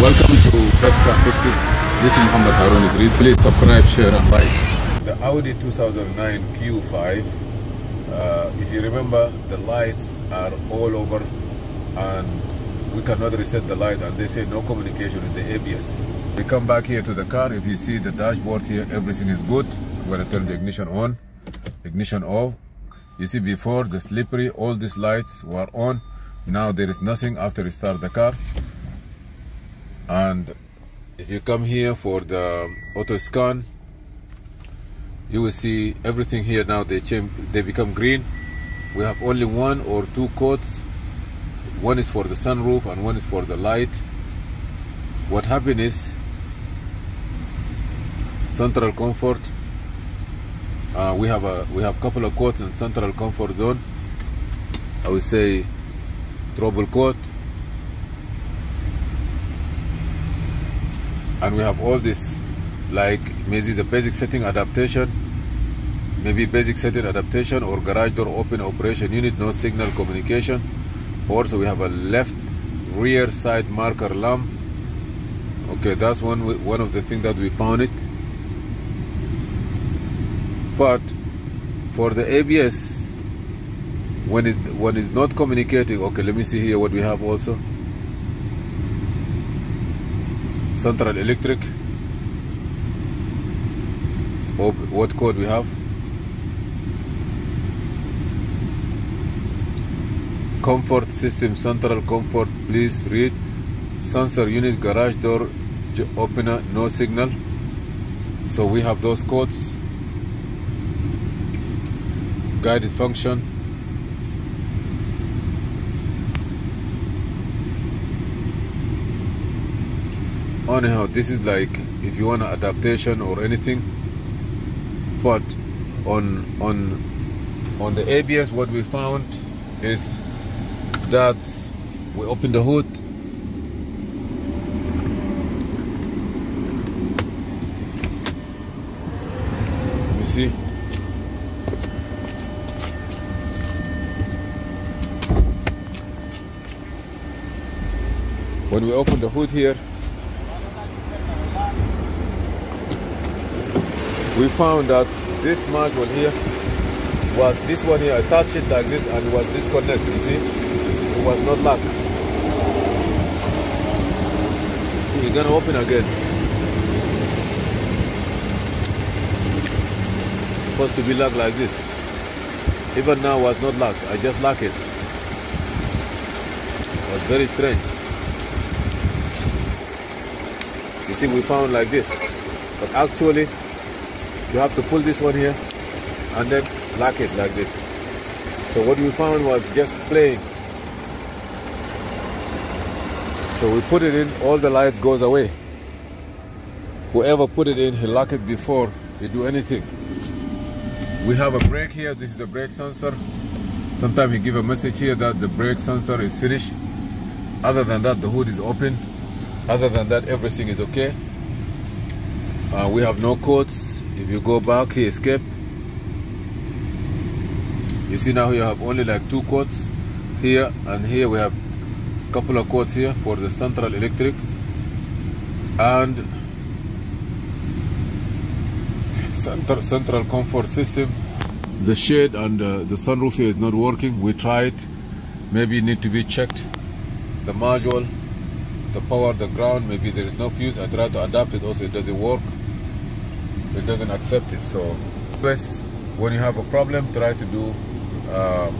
Welcome to Best Car Fixes. This is Mohamed. Please subscribe, share and like. The Audi 2009 Q5, if you remember, the lights are all over and we cannot reset the light, and they say no communication with the ABS. We come back here to the car. If you see the dashboard here, everything is good. We're gonna turn the ignition on, ignition off. You see before the slippery, all these lights were on. Now there is nothing after you start the car. And if you come here for the auto scan, you will see everything here now they become green. We have only one or two codes. One is for the sunroof and one is for the light. What happened is central comfort. We have a couple of codes in central comfort zone. I would say trouble code. And we have all this, like maybe the basic setting adaptation, or garage door open operation unit, no signal communication. Also we have a left rear side marker lamp. Okay, that's one of the things that we found it. But for the ABS, when it's not communicating, okay, let me see here what we have also. Central electric. What code we have? Comfort system, central comfort, please read. Sensor unit, garage door opener, no signal. So we have those codes. Guided function. Anyhow, this is like if you want an adaptation or anything. But on the ABS, what we found is that we open the hood. Let me see. When we open the hood here, we found that this module here was this one here. I touched it like this and it was disconnected. You see, it was not locked. So we're gonna open again. It's supposed to be locked like this. Even now it was not locked. I just locked it. It was very strange. You see, we found like this, but actually you have to pull this one here and then lock it like this. So what we found was just playing. So we put it in, all the light goes away. Whoever put it in, he locked it before he do anything. We have a brake here. This is the brake sensor. Sometimes he give a message here that the brake sensor is finished. Other than that, the hood is open. Other than that, everything is okay. We have no codes. If you go back, he escaped. You see now you have only like two codes here, and here we have a couple of codes here for the central electric and central comfort system. The shade and the sunroof here is not working. We tried, maybe it need to be checked. The module, the power, the ground, maybe there is no fuse. I tried to adapt it, also it doesn't work. It doesn't accept it. So when you have a problem, try to do a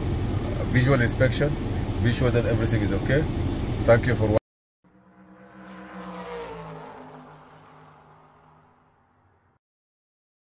visual inspection, be sure that everything is okay. Thank you for watching.